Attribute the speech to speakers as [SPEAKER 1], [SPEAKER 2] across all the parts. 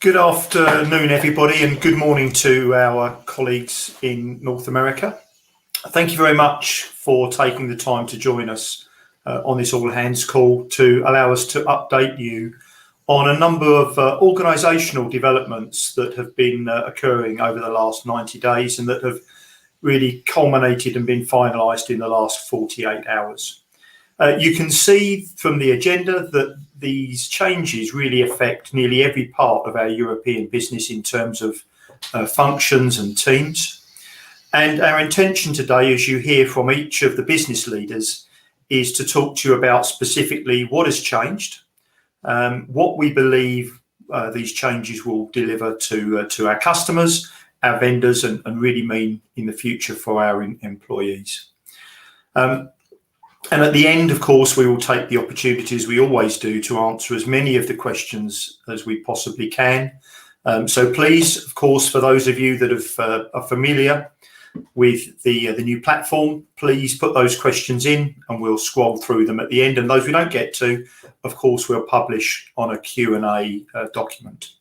[SPEAKER 1] Good afternoon, everybody, and good morning to our colleagues in North America. Thank you very much for taking the time to join us on this all hands call to allow us to update you on a number of organisational developments that have been occurring over the last 90 days and that have really culminated and been finalised in the last 48 hours. You can see from the agenda that these changes really affect nearly every part of our European business in terms of functions and teams. And our intention today, as you hear from each of the business leaders, is to talk to you about specifically what has changed, what we believe these changes will deliver to our customers, our vendors, and really mean in the future for our employees. And at the end, of course, we will take the opportunity, as we always do, to answer as many of the questions as we possibly can. So please, of course, for those of you that are familiar with the new platform, please put those questions in and we'll scroll through them at the end. And those we don't get to, of course, we'll publish on a Q&A document.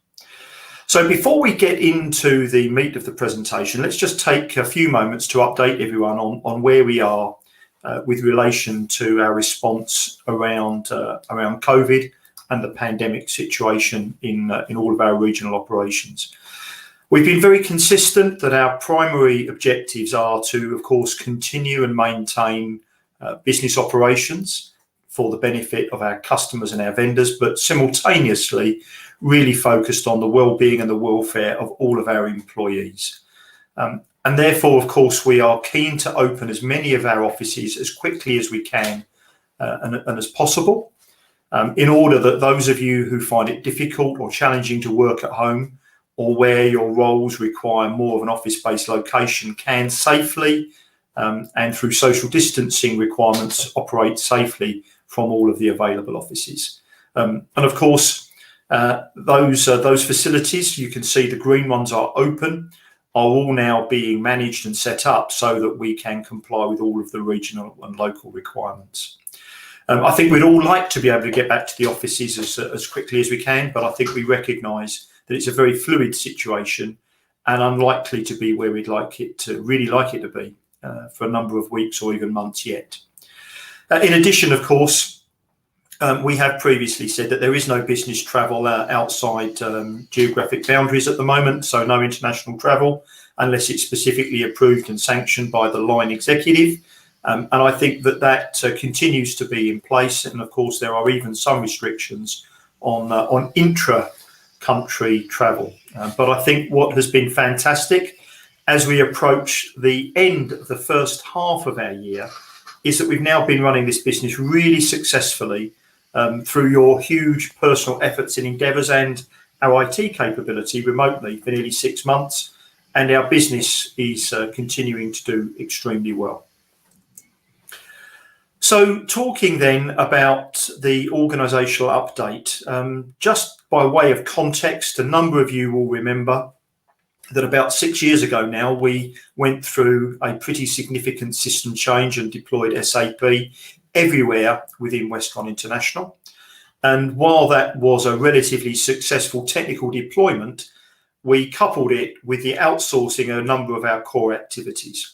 [SPEAKER 1] So before we get into the meat of the presentation, let's just take a few moments to update everyone on where we are with relation to our response around COVID and the pandemic situation in all of our regional operations. We've been very consistent that our primary objectives are to, of course, continue and maintain business operations for the benefit of our customers and our vendors, but simultaneously really focused on the well-being and the welfare of all of our employees. And therefore, of course, we are keen to open as many of our offices as quickly as we can and as possible, in order that those of you who find it difficult or challenging to work at home, or where your roles require more of an office-based location, can safely and through social distancing requirements operate safely from all of the available offices. And of course, those facilities, you can see the green ones are open, are all now being managed and set up so that we can comply with all of the regional and local requirements. I think we'd all like to be able to get back to the offices as quickly as we can, but I think we recognise that it's a very fluid situation and unlikely to be where we'd really like it to be for a number of weeks or even months yet. In addition, of course, we have previously said that there is no business travel outside geographic boundaries at the moment, so no international travel unless it's specifically approved and sanctioned by the line executive. And I think that continues to be in place. And of course, there are even some restrictions on intra-country travel. But I think what has been fantastic as we approach the end of the first half of our year is that we've now been running this business really successfully through your huge personal efforts and endeavours and our IT capability remotely for nearly 6 months, and our business is continuing to do extremely well. So talking then about the organisational update, just by way of context, a number of you will remember that about 6 years ago now, we went through a pretty significant system change and deployed SAP everywhere within Westcon International. And while that was a relatively successful technical deployment, we coupled it with the outsourcing of a number of our core activities.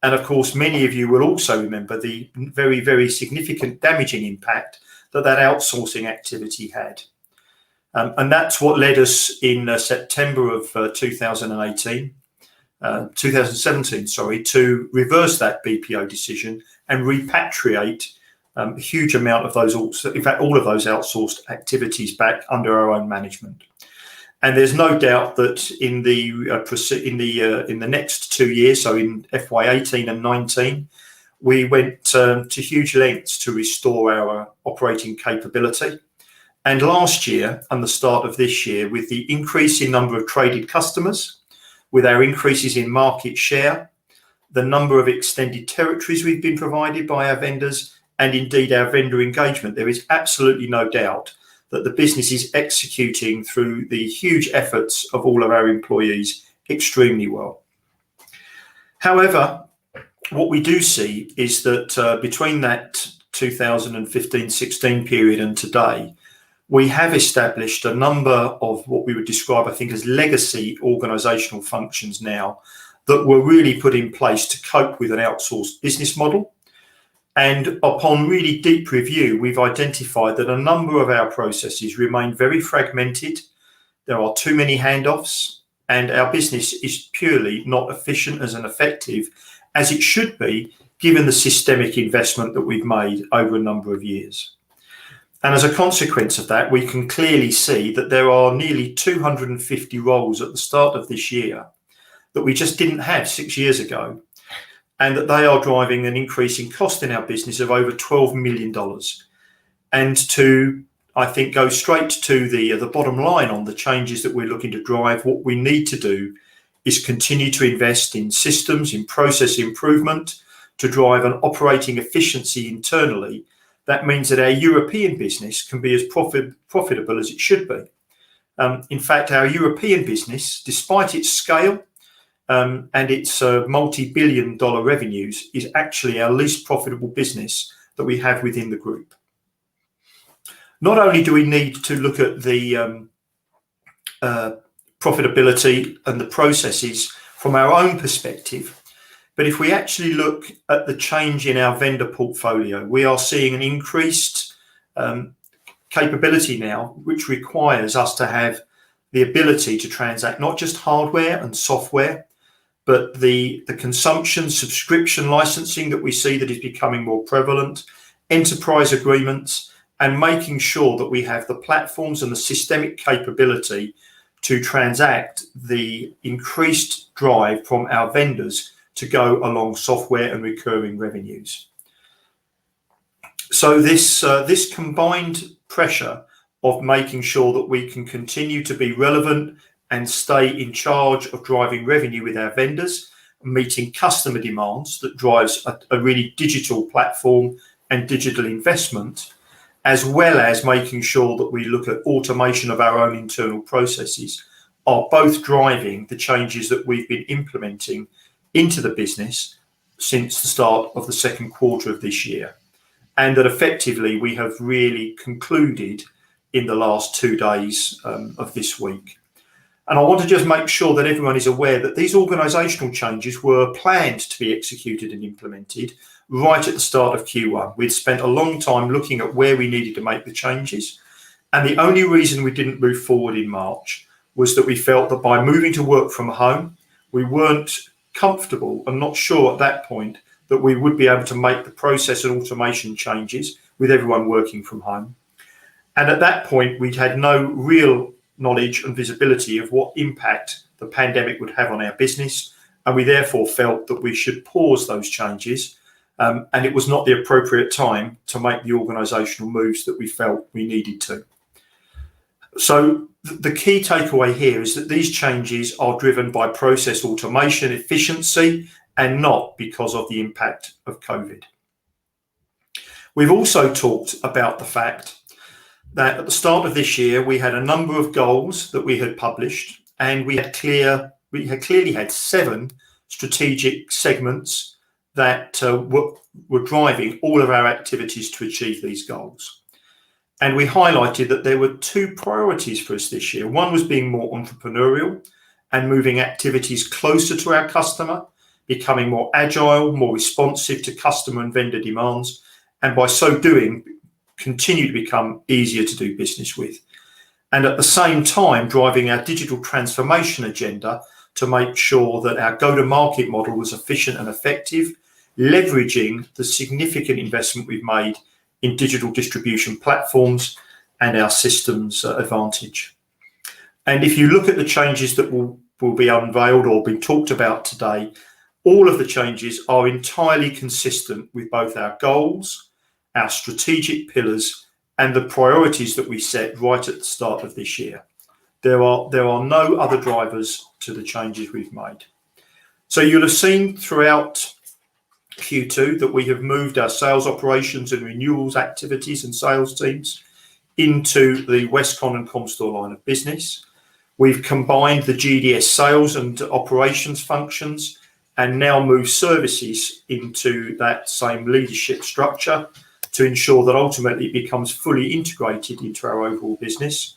[SPEAKER 1] And of course, many of you will also remember the very, very significant damaging impact that outsourcing activity had. And that's what led us in September of 2017, to reverse that BPO decision and repatriate a huge amount of those, in fact, all of those outsourced activities back under our own management. And there's no doubt that in the next 2 years, so in FY18 and 19, we went to huge lengths to restore our operating capability. And last year and the start of this year, with the increase in number of traded customers, with our increases in market share, the number of extended territories we've been provided by our vendors, and indeed our vendor engagement, there is absolutely no doubt that the business is executing through the huge efforts of all of our employees extremely well. However, what we do see is that between that 2015-16 period and today, we have established a number of what we would describe, I think, as legacy organisational functions now that were really put in place to cope with an outsourced business model. And upon really deep review, we've identified that a number of our processes remain very fragmented. There are too many handoffs, and our business is purely not efficient as and effective as it should be, given the systemic investment that we've made over a number of years. And as a consequence of that, we can clearly see that there are nearly 250 roles at the start of this year that we just didn't have 6 years ago, and that they are driving an increase in cost in our business of over $12 million. And to, I think, go straight to the bottom line on the changes that we're looking to drive, what we need to do is continue to invest in systems, in process improvement, to drive an operating efficiency internally. That means that our European business can be as profitable as it should be. In fact, our European business, despite its scale and its multi-billion-dollar revenues, is actually our least profitable business that we have within the group. Not only do we need to look at the profitability and the processes from our own perspective, but if we actually look at the change in our vendor portfolio, we are seeing an increased capability now, which requires us to have the ability to transact not just hardware and software, but the consumption subscription licensing that we see that is becoming more prevalent, enterprise agreements, and making sure that we have the platforms and the systemic capability to transact the increased drive from our vendors to go along software and recurring revenues. So this combined pressure of making sure that we can continue to be relevant and stay in charge of driving revenue with our vendors, meeting customer demands that drives a really digital platform and digital investment, as well as making sure that we look at automation of our own internal processes, are both driving the changes that we've been implementing into the business since the start of the second quarter of this year, and that effectively we have really concluded in the last 2 days of this week. And I want to just make sure that everyone is aware that these organisational changes were planned to be executed and implemented right at the start of Q1. We'd spent a long time looking at where we needed to make the changes, and the only reason we didn't move forward in March was that we felt that by moving to work from home, we weren't comfortable and not sure at that point that we would be able to make the process and automation changes with everyone working from home. And at that point, we'd had no real knowledge and visibility of what impact the pandemic would have on our business. And we therefore felt that we should pause those changes. And it was not the appropriate time to make the organisational moves that we felt we needed to. So the key takeaway here is that these changes are driven by process automation efficiency and not because of the impact of COVID. We've also talked about the fact that at the start of this year, we had a number of goals that we had published, and we had clearly had 7 strategic segments that were driving all of our activities to achieve these goals. And we highlighted that there were 2 priorities for us this year. One was being more entrepreneurial and moving activities closer to our customer, becoming more agile, more responsive to customer and vendor demands, and by so doing, continue to become easier to do business with. And at the same time, driving our digital transformation agenda to make sure that our go-to-market model was efficient and effective, leveraging the significant investment we've made in digital distribution platforms and our systems advantage. And if you look at the changes that will be unveiled or be talked about today, all of the changes are entirely consistent with both our goals, our strategic pillars, and the priorities that we set right at the start of this year. There are no other drivers to the changes we've made. So you'll have seen throughout Q2 that we have moved our sales operations and renewals activities and sales teams into the Westcon and Comstore line of business. We've combined the GDS sales and operations functions and now move services into that same leadership structure. to ensure that ultimately it becomes fully integrated into our overall business.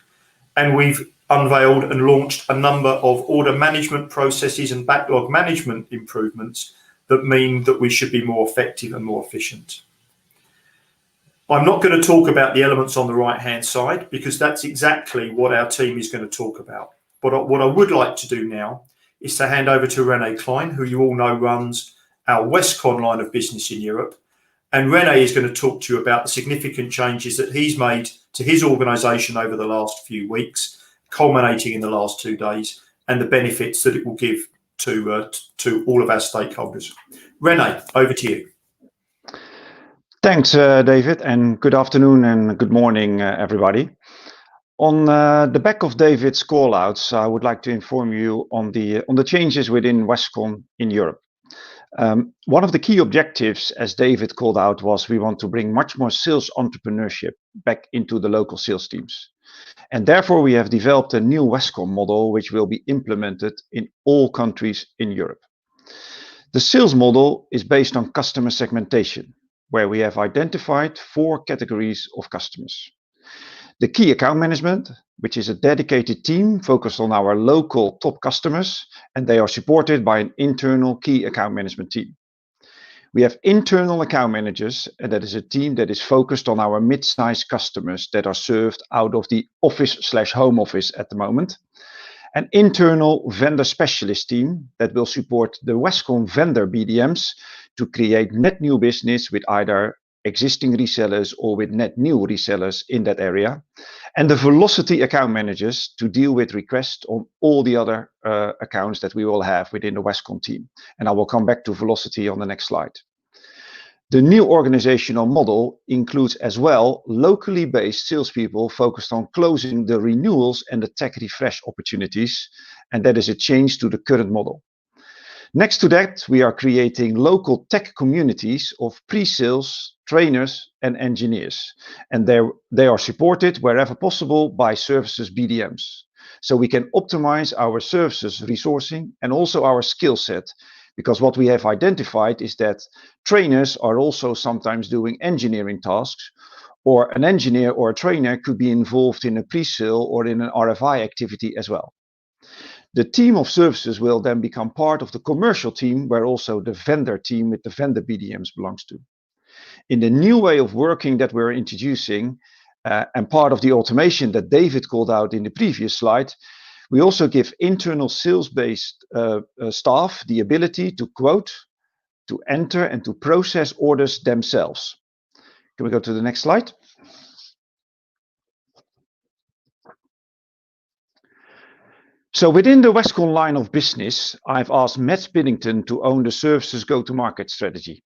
[SPEAKER 1] And we've unveiled and launched a number of order management processes and backlog management improvements that mean that we should be more effective and more efficient. I'm not going to talk about the elements on the right-hand side because that's exactly what our team is going to talk about. But what I would like to do now is to hand over to René Klein, who you all know runs our Westcon line of business in Europe. And René is going to talk to you about the significant changes that he's made to his organisation over the last few weeks, culminating in the last 2 days, and the benefits that it will give to all of our stakeholders. René, over to you.
[SPEAKER 2] Thanks, David, and good afternoon and good morning, everybody. On the back of David's call-outs, I would like to inform you on the changes within Westcon in Europe. One of the key objectives, as David called out, was we want to bring much more sales entrepreneurship back into the local sales teams. And therefore, we have developed a new Westcon model, which will be implemented in all countries in Europe. The sales model is based on customer segmentation, where we have identified 4 categories of customers. The key account management, which is a dedicated team focused on our local top customers, and they are supported by an internal key account management team. We have internal account managers, and that is a team that is focused on our mid-sized customers that are served out of the office/home office at the moment. An internal vendor specialist team that will support the Westcon vendor BDMs to create net new business with either existing resellers or with net new resellers in that area. And the velocity account managers to deal with requests on all the other accounts that we will have within the Westcon team. And I will come back to velocity on the next slide. The new organizational model includes as well locally based salespeople focused on closing the renewals and the tech refresh opportunities, and that is a change to the current model. Next to that, we are creating local tech communities of pre-sales, trainers, and engineers, and they are supported wherever possible by services BDMs. So we can optimize our services resourcing and also our skill set, because what we have identified is that trainers are also sometimes doing engineering tasks, or an engineer or a trainer could be involved in a pre-sale or in an RFI activity as well. The team of services will then become part of the commercial team, where also the vendor team with the vendor BDMs belongs to. In the new way of working that we're introducing, and part of the automation that David called out in the previous slide, we also give internal sales-based staff the ability to quote, to enter, and to process orders themselves. Can we go to the next slide? So within the Westcon line of business, I've asked Matt Piddington to own the services go-to-market strategy.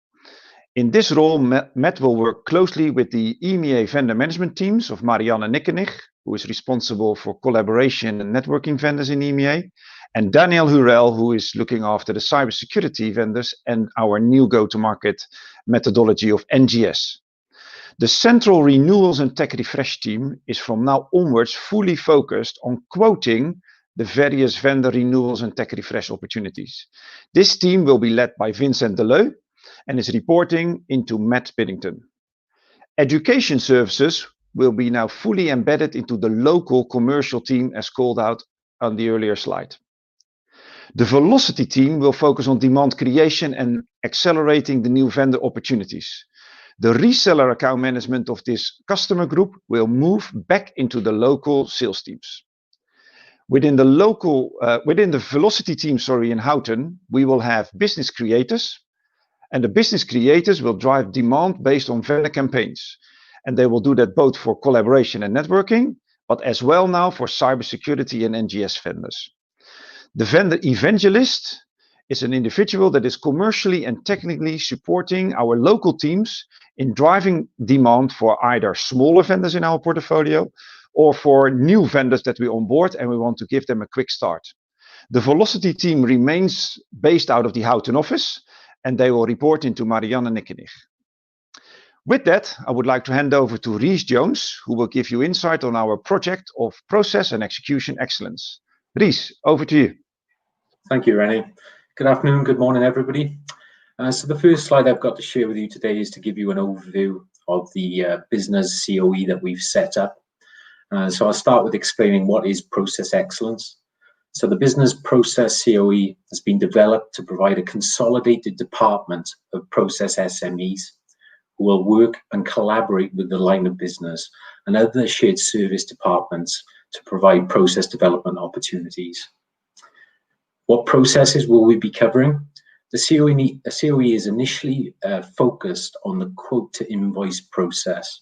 [SPEAKER 2] In this role, Matt will work closely with the EMEA vendor management teams of Marianne Nickenich, who is responsible for collaboration and networking vendors in EMEA, and Daniel Hurel, who is looking after the cybersecurity vendors and our new go-to-market methodology of NGS. The central renewals and tech refresh team is from now onwards fully focused on quoting the various vendor renewals and tech refresh opportunities. This team will be led by Vincent Deleu and is reporting into Matt Piddington. Education services will be now fully embedded into the local commercial team as called out on the earlier slide. The velocity team will focus on demand creation and accelerating the new vendor opportunities. The reseller account management of this customer group will move back into the local sales teams. Within the velocity team, in Houten, we will have business creators, and the business creators will drive demand based on vendor campaigns. And they will do that both for collaboration and networking, but as well now for cybersecurity and NGS vendors. The vendor evangelist is an individual that is commercially and technically supporting our local teams in driving demand for either smaller vendors in our portfolio or for new vendors that we onboard and we want to give them a quick start. The velocity team remains based out of the Houten office, and they will report into Marianne Nickenich. With that, I would like to hand over to Rhys Jones, who will give you insight on our project of process and execution excellence. Rhys, over to you.
[SPEAKER 3] Thank you, René. Good afternoon, good morning, everybody. So the first slide I've got to share with you today is to give you an overview of the business COE that we've set up. So I'll start with explaining what is process excellence. So the business process COE has been developed to provide a consolidated department of process SMEs who will work and collaborate with the line of business and other shared service departments to provide process development opportunities. What processes will we be covering? The COE is initially focused on the quote to invoice process,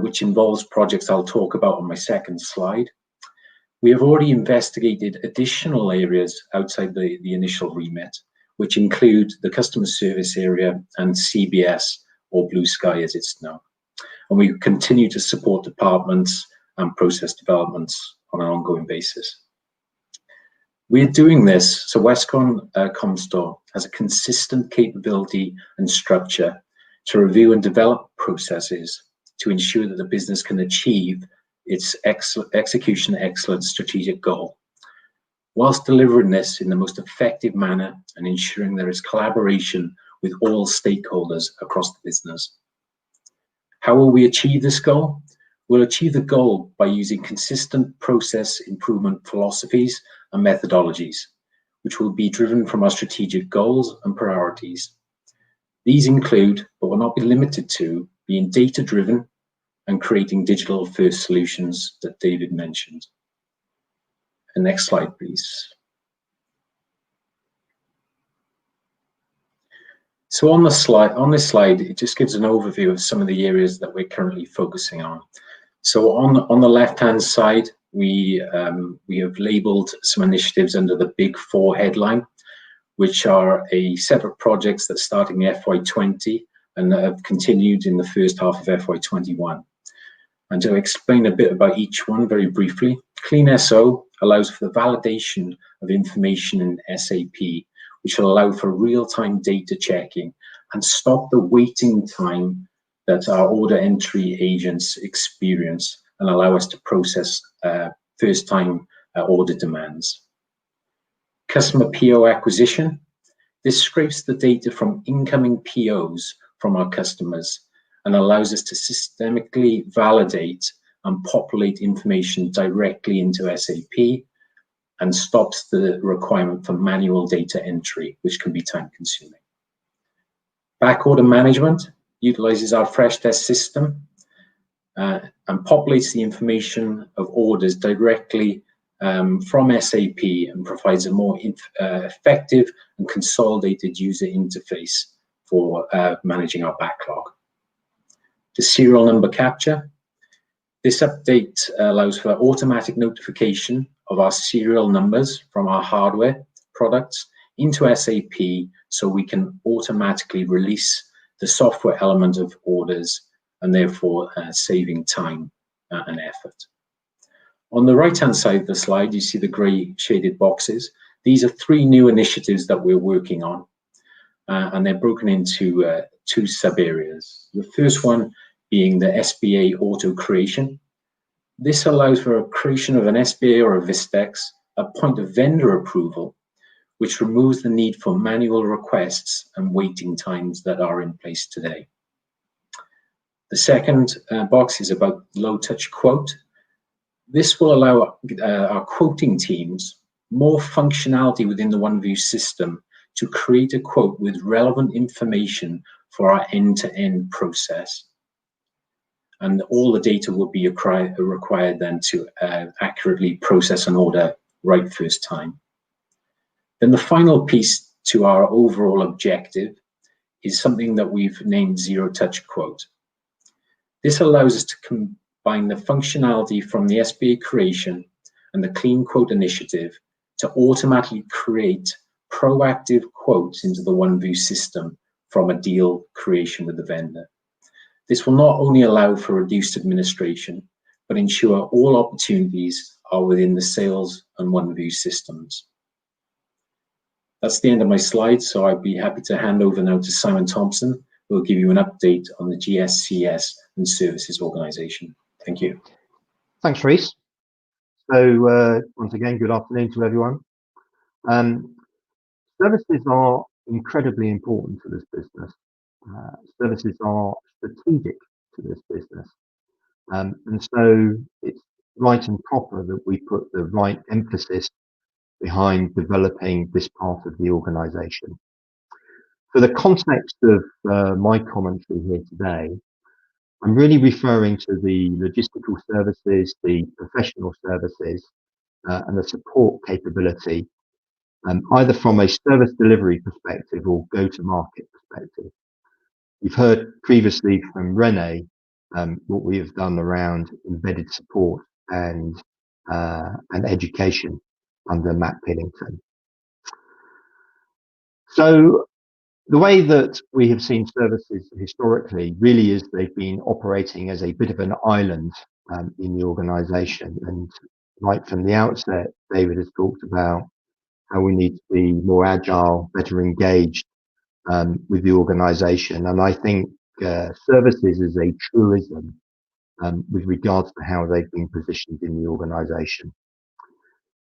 [SPEAKER 3] which involves projects I'll talk about on my second slide. We have already investigated additional areas outside the initial remit, which include the customer service area and CBS, or Blue Sky as it's known. And we continue to support departments and process developments on an ongoing basis. We're doing this so Westcon Comstore has a consistent capability and structure to review and develop processes to ensure that the business can achieve its execution excellence strategic goal, whilst delivering this in the most effective manner and ensuring there is collaboration with all stakeholders across the business. How will we achieve this goal? We'll achieve the goal by using consistent process improvement philosophies and methodologies, which will be driven from our strategic goals and priorities. These include, but will not be limited to, being data-driven and creating digital-first solutions that David mentioned. And next slide, please. So on this slide, it just gives an overview of some of the areas that we're currently focusing on. So on the left-hand side, we have labeled some initiatives under the Big Four headline, which are a set of projects that start in FY20 and have continued in the first half of FY21. And to explain a bit about each one very briefly, Clean SO allows for the validation of information in SAP, which will allow for real-time data checking and stop the waiting time that our order entry agents experience and allow us to process first-time order demands. Customer PO acquisition. This scrapes the data from incoming POs from our customers and allows us to systemically validate and populate information directly into SAP and stops the requirement for manual data entry, which can be time-consuming. Backorder management utilizes our fresh desk system and populates the information of orders directly from SAP and provides a more effective and consolidated user interface for managing our backlog. The serial number capture. This update allows for automatic notification of our serial numbers from our hardware products into SAP so we can automatically release the software element of orders and therefore saving time and effort. On the right-hand side of the slide, you see the grey shaded boxes. These are 3 new initiatives that we're working on, and they're broken into 2 sub-areas. The first one being the SBA auto creation. This allows for a creation of an SBA or a Vistex at point of vendor approval, which removes the need for manual requests and waiting times that are in place today. The second box is about low-touch quote. This will allow our quoting teams more functionality within the OneView system to create a quote with relevant information for our end-to-end process. And all the data will be required then to accurately process an order right first time. Then the final piece to our overall objective is something that we've named Zero Touch Quote. This allows us to combine the functionality from the SBA creation and the Clean Quote initiative to automatically create proactive quotes into the OneView system from a deal creation with the vendor. This will not only allow for reduced administration, but ensure all opportunities are within the sales and OneView systems. That's the end of my slides, so I'd be happy to hand over now to Simon Thompson, who will give you an update on the GSCS and services organisation. Thank you.
[SPEAKER 4] Thanks, Rhys. So once again, good afternoon to everyone. Services are incredibly important for this business. Services are strategic to this business. And so it's right and proper that we put the right emphasis behind developing this part of the organisation. For the context of my commentary here today, I'm really referring to the logistical services, the professional services, and the support capability, either from a service delivery perspective or go-to-market perspective. You've heard previously from Rene what we have done around embedded support and education under Matt Pillington. So the way that we have seen services historically really is they've been operating as a bit of an island in the organisation. And right from the outset, David has talked about how we need to be more agile, better engaged with the organisation. And I think services is a truism with regards to how they've been positioned in the organisation.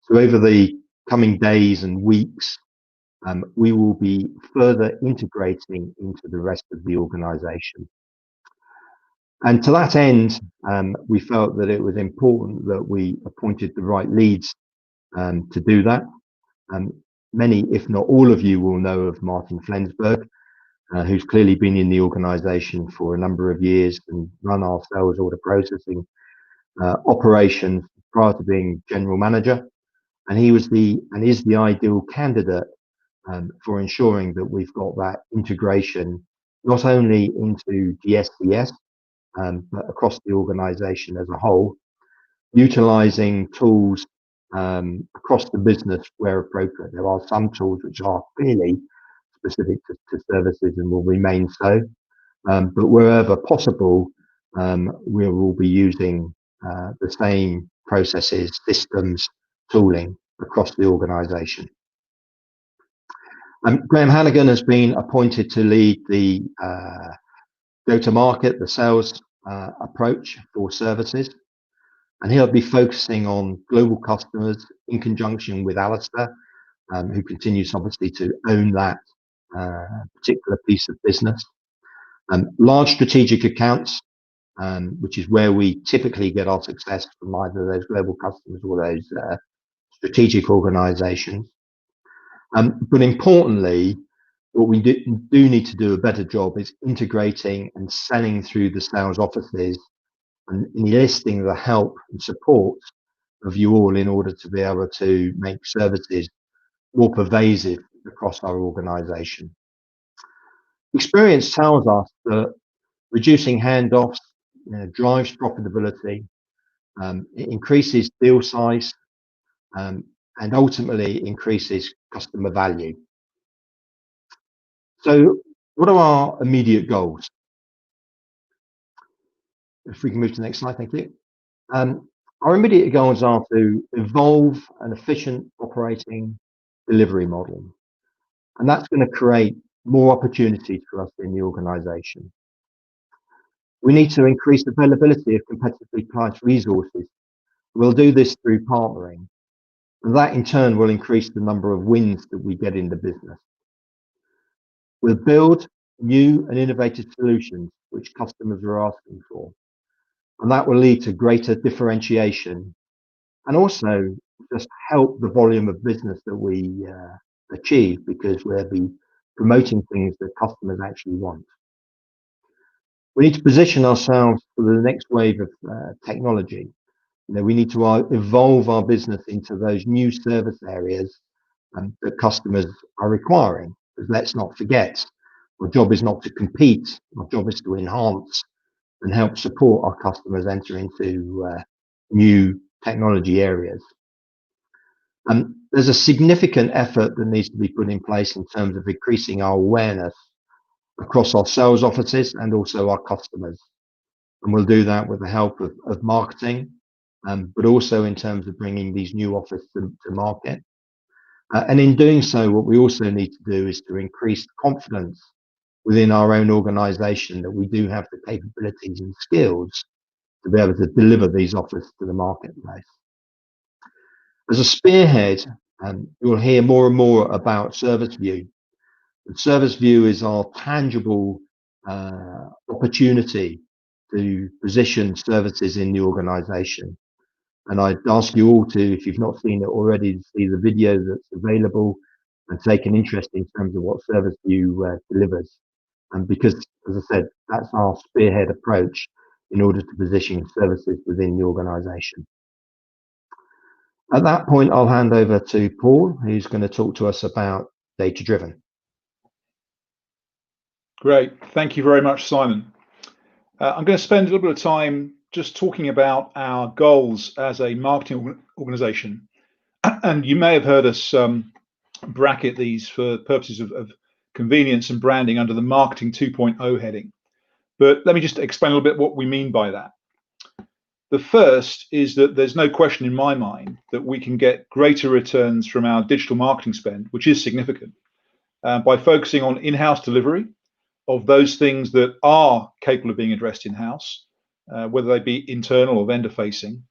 [SPEAKER 4] So over the coming days and weeks, we will be further integrating into the rest of the organisation. And to that end, we felt that it was important that we appointed the right leads to do that. Many, if not all of you, will know of Martin Flensburg, who's clearly been in the organisation for a number of years and run our sales order processing operations prior to being general manager. And he was is the ideal candidate for ensuring that we've got that integration not only into GSCS, but across the organisation as a whole, utilising tools across the business where appropriate. There are some tools which are clearly specific to services and will remain so, but wherever possible, we will be using the same processes, systems, tooling across the organisation. Graham Hannigan has been appointed to lead the go-to-market, the sales approach for services, and he'll be focusing on global customers in conjunction with Alistair, who continues obviously to own that particular piece of business. Large strategic accounts, which is where we typically get our success from either those global customers or those strategic organizations. But importantly, what we do need to do a better job is integrating and selling through the sales offices and enlisting the help and support of you all in order to be able to make services more pervasive across our organization. Experience tells us that reducing handoffs drives profitability, it increases deal size, and ultimately increases customer value. So what are our immediate goals? If we can move to the next slide, thank you. Our immediate goals are to evolve an efficient operating delivery model, and that's going to create more opportunities for us in the organization. We need to increase the availability of competitively priced resources. We'll do this through partnering, and that in turn will increase the number of wins that we get in the business. We'll build new and innovative solutions which customers are asking for, and that will lead to greater differentiation and also just help the volume of business that we achieve, because we'll be promoting things that customers actually want. We need to position ourselves for the next wave of technology. We need to evolve our business into those new service areas that customers are requiring. Because let's not forget, our job is not to compete. Our job is to enhance and help support our customers enter into new technology areas. There's a significant effort that needs to be put in place in terms of increasing our awareness across our sales offices and also our customers. And we'll do that with the help of marketing, but also in terms of bringing these new offers to market. And in doing so, what we also need to do is to increase confidence within our own organization that we do have the capabilities and skills to be able to deliver these offers to the marketplace. As a spearhead, you'll hear more and more about Service View. And Service View is our tangible opportunity to position services in the organization. And I'd ask you all to, if you've not seen it already, to see the video that's available and take an interest in terms of what ServiceView delivers. And because, as I said, that's our spearhead approach in order to position services within the organization. At that point, I'll hand over to Paul, who's going to talk to us about data-driven.
[SPEAKER 5] Great. Thank you very much, Simon. I'm going to spend a little bit of time just talking about our goals as a marketing organization. And you may have heard us bracket these for purposes of convenience and branding under the Marketing 2.0 heading. But let me just explain a little bit what we mean by that. The first is that there's no question in my mind that we can get greater returns from our digital marketing spend, which is significant, by focusing on in-house delivery of those things that are capable of being addressed in-house, whether they be internal or vendor-facing,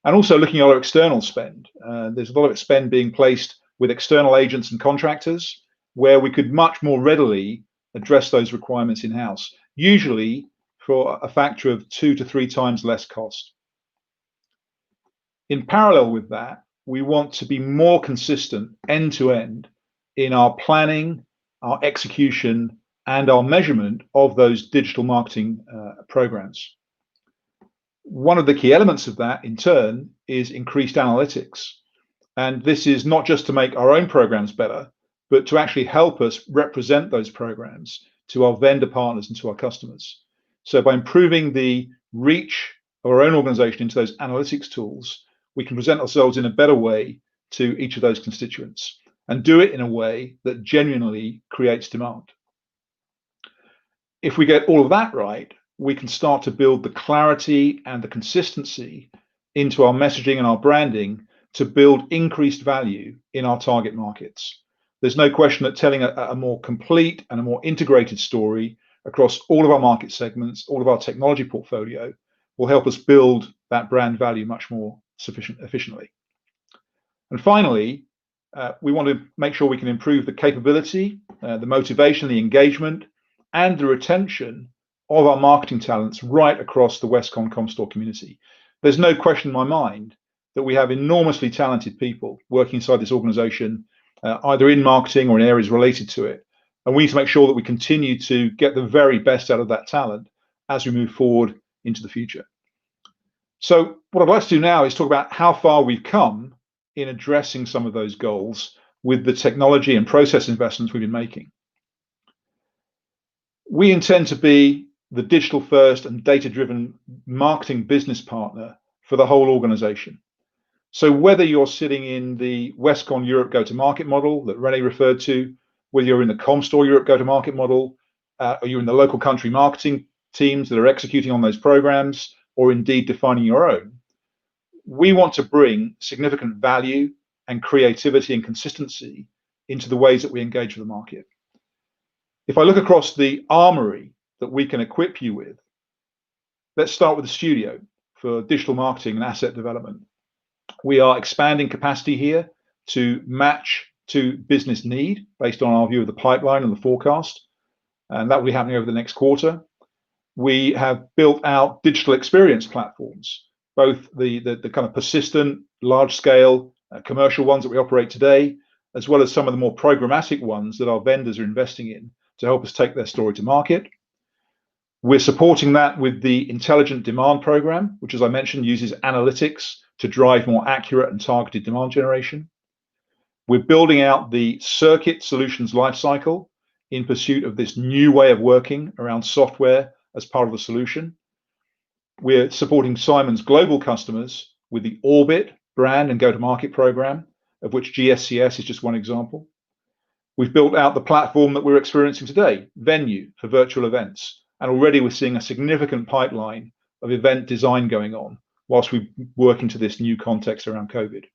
[SPEAKER 5] and also looking at our external spend. There's a lot of spend being placed with external agents and contractors, where we could much more readily address those requirements in-house, usually for a factor of 2 to 3 times less cost. In parallel with that, we want to be more consistent end-to-end in our planning, our execution, and our measurement of those digital marketing programs. One of the key elements of that, in turn, is increased analytics. And this is not just to make our own programs better, but to actually help us represent those programs to our vendor partners and to our customers. So by improving the reach of our own organization into those analytics tools, we can present ourselves in a better way to each of those constituents and do it in a way that genuinely creates demand. If we get all of that right, we can start to build the clarity and the consistency into our messaging and our branding to build increased value in our target markets. There's no question that telling a more complete and a more integrated story across all of our market segments, all of our technology portfolio, will help us build that brand value much more efficiently. And finally, we want to make sure we can improve the capability, the motivation, the engagement, and the retention of our marketing talents right across the Westcon Comstore community. There's no question in my mind that we have enormously talented people working inside this organization, either in marketing or in areas related to it. And we need to make sure that we continue to get the very best out of that talent as we move forward into the future. So what I'd like to do now is talk about how far we've come in addressing some of those goals with the technology and process investments we've been making. We intend to be the digital first and data-driven marketing business partner for the whole organization. So whether you're sitting in the Westcon Europe go-to-market model that René referred to, whether you're in the Comstore Europe go-to-market model, or you're in the local country marketing teams that are executing on those programs, or indeed defining your own, we want to bring significant value and creativity and consistency into the ways that we engage with the market. If I look across the armory that we can equip you with, let's start with the studio for digital marketing and asset development. We are expanding capacity here to match to business need based on our view of the pipeline and the forecast, and that will be happening over the next quarter. We have built out digital experience platforms, both the kind of persistent, large-scale commercial ones that we operate today, as well as some of the more programmatic ones that our vendors are investing in to help us take their story to market. We're supporting that with the Intelligent Demand Program, which, as I mentioned, uses analytics to drive more accurate and targeted demand generation. We're building out the circuit solutions lifecycle in pursuit of this new way of working around software as part of the solution. We're supporting Simon's global customers with the Orbit brand and go-to-market program, of which GSCS is just one example. We've built out the platform that we're experiencing today, Venue, for virtual events. And already we're seeing a significant pipeline of event design going on whilst we work into this new context around COVID.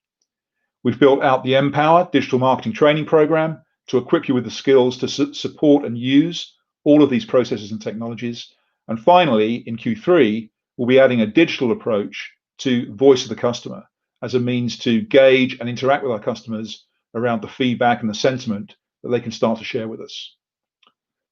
[SPEAKER 5] We've built out the Empower digital marketing training program to equip you with the skills to support and use all of these processes and technologies. And finally, in Q3, we'll be adding a digital approach to voice of the customer as a means to gauge and interact with our customers around the feedback and the sentiment that they can start to share with us.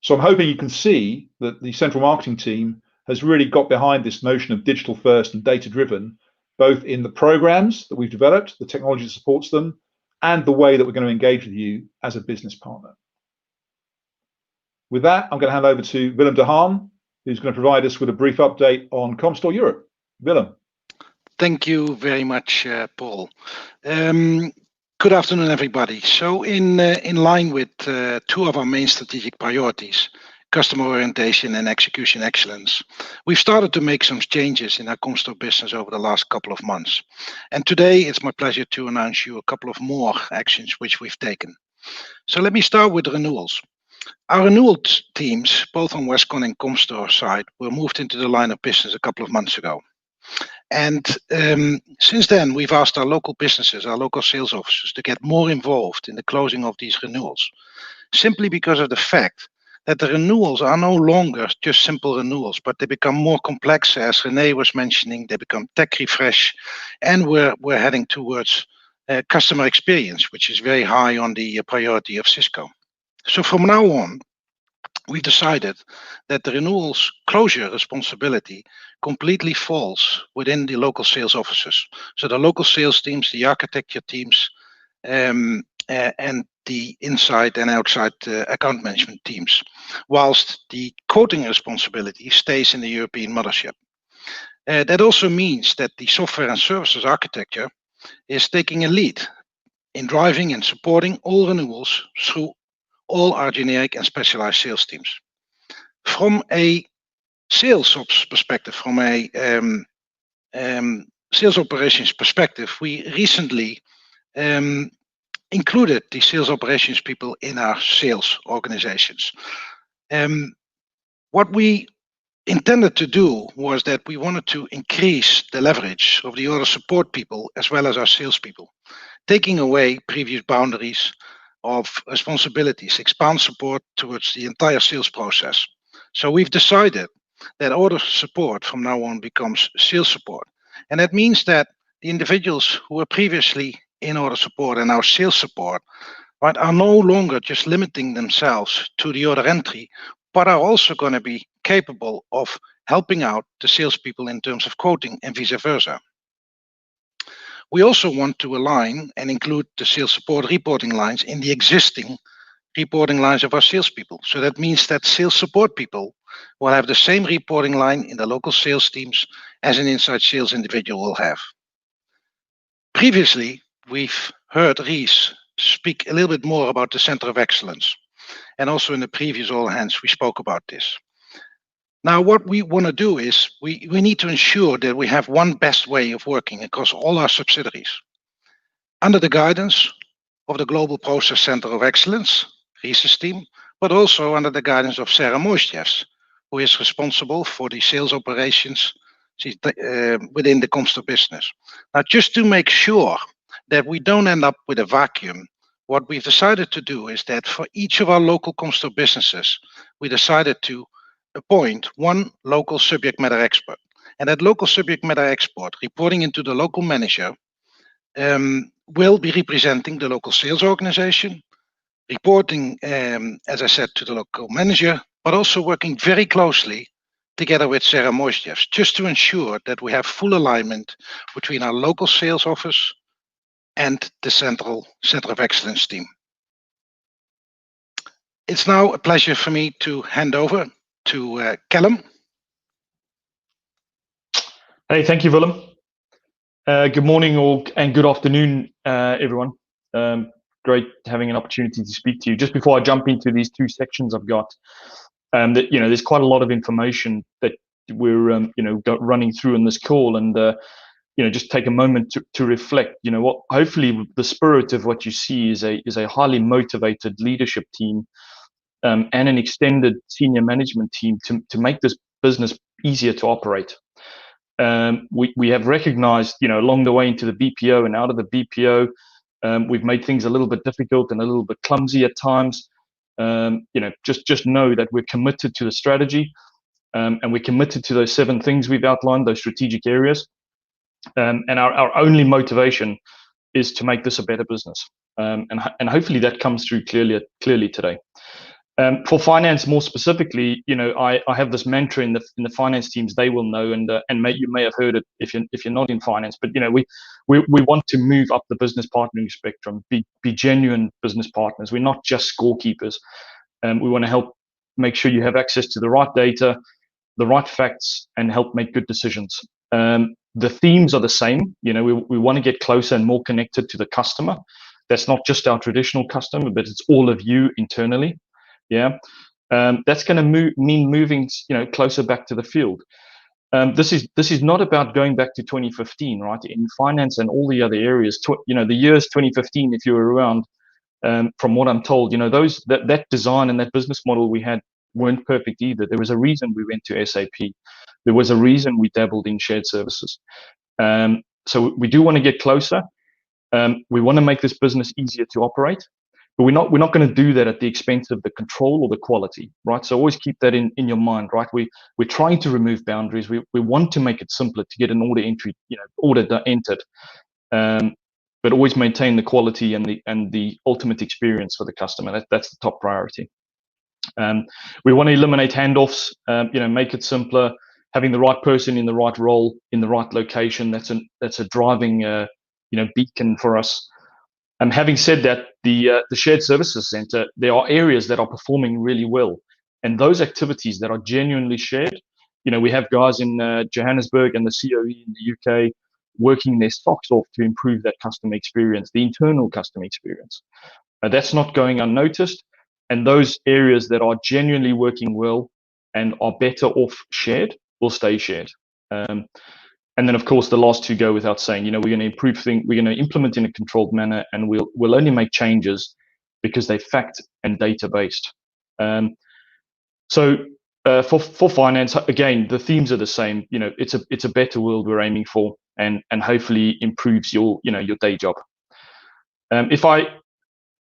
[SPEAKER 5] So I'm hoping you can see that the central marketing team has really got behind this notion of digital first and data driven, both in the programs that we've developed, the technology that supports them, and the way that we're going to engage with you as a business partner. With that, I'm going to hand over to Willem de Haan, who's going to provide us with a brief update on Comstor Europe. Willem.
[SPEAKER 6] Thank you very much, Paul. Good afternoon, everybody. So in line with two of our main strategic priorities, customer orientation and execution excellence, we've started to make some changes in our Comstor business over the last couple of months. And today it's my pleasure to announce you a couple of more actions which we've taken. So let me start with renewals. Our renewal teams, both on Westcon and Comstor side, were moved into the line of business a couple of months ago. And since then, we've asked our local businesses, our local sales officers, to get more involved in the closing of these renewals, simply because of the fact that the renewals are no longer just simple renewals, but they become more complex, as Renee was mentioning. They become tech refresh, and we're heading towards customer experience, which is very high on the priority of Cisco. So from now on, we've decided that the renewals closure responsibility completely falls within the local sales officers. So the local sales teams, the architecture teams, and the inside and outside account management teams, whilst the quoting responsibility stays in the European mothership. That also means that the software and services architecture is taking a lead in driving and supporting all renewals through all our generic and specialized sales teams. From a sales ops perspective, from a sales operations perspective, we recently included the sales operations people in our sales organizations. What we intended to do was that we wanted to increase the leverage of the order support people as well as our salespeople, taking away previous boundaries of responsibilities, expand support towards the entire sales process. So we've decided that order support from now on becomes sales support. And that means that the individuals who were previously in order support and now sales support, right, are no longer just limiting themselves to the order entry, but are also going to be capable of helping out the salespeople in terms of quoting and vice versa. We also want to align and include the sales support reporting lines in the existing reporting lines of our salespeople. So that means that sales support people will have the same reporting line in the local sales teams as an inside sales individual will have. Previously, we've heard Rees speak a little bit more about the Center of Excellence. And also in the previous all hands, we spoke about this. Now, what we want to do is we need to ensure that we have one best way of working across all our subsidiaries. Under the guidance of the Global Process Center of Excellence, Rees' team, but also under the guidance of Sarah Moistjevs, who is responsible for the sales operations within the Comstor business. Now, just to make sure that we don't end up with a vacuum, what we've decided to do is that for each of our local Comstor businesses, we decided to appoint one local subject matter expert. And that local subject matter expert, reporting into the local manager, will be representing the local sales organization, reporting, as I said, to the local manager, but also working very closely together with Sarah Moistjevs, just to ensure that we have full alignment between our local sales office and the Center of Excellence team. It's now a pleasure for me to hand over to Callum.
[SPEAKER 7] Hey, thank you, Willem. Good morning all, and good afternoon, everyone. Great having an opportunity to speak to you. Just before I jump into these two sections I've got, there's quite a lot of information that we're running through in this call, and just take a moment to reflect. What hopefully the spirit of what you see is a highly motivated leadership team and an extended senior management team to make this business easier to operate. We have recognized, along the way into the BPO and out of the BPO, we've made things a little bit difficult and a little bit clumsy at times. Just know that we're committed to the strategy, and we're committed to those 7 things we've outlined, those strategic areas. And our only motivation is to make this a better business. And hopefully that comes through clearly today. For finance, more specifically, I have this mantra in the finance teams. They will know, and you may have heard it if you're not in finance. But we want to move up the business partnering spectrum, be genuine business partners. We're not just scorekeepers. We want to help make sure you have access to the right data, the right facts, and help make good decisions. The themes are the same. We want to get closer and more connected to the customer. That's not just our traditional customer, but it's all of you internally. Yeah, that's going to mean moving, closer back to the field. This is not about going back to 2015, right? In finance and all the other areas, the years 2015, if you were around, from what I'm told, that design and that business model we had weren't perfect either. There was a reason we went to SAP. There was a reason we dabbled in shared services. So we do want to get closer. We want to make this business easier to operate. But we're not going to do that at the expense of the control or the quality, right? So always keep that in your mind, right? We're trying to remove boundaries. We want to make it simpler to get an order entry, order entered, but always maintain the quality and the ultimate experience for the customer. That's the top priority. We want to eliminate handoffs, make it simpler, having the right person in the right role in the right location. That's a driving beacon for us. Having said that, the shared services center, there are areas that are performing really well, and those activities that are genuinely shared, we have guys in Johannesburg and the COE in the UK working their socks off to improve that customer experience, the internal customer experience. That's not going unnoticed, and those areas that are genuinely working well and are better off shared will stay shared. And then, of course, the last two go without saying. We're going to improve things. We're going to implement in a controlled manner, and we'll only make changes because they're fact and data based. So for finance, again, the themes are the same. It's a better world we're aiming for, and hopefully improves your day job. If I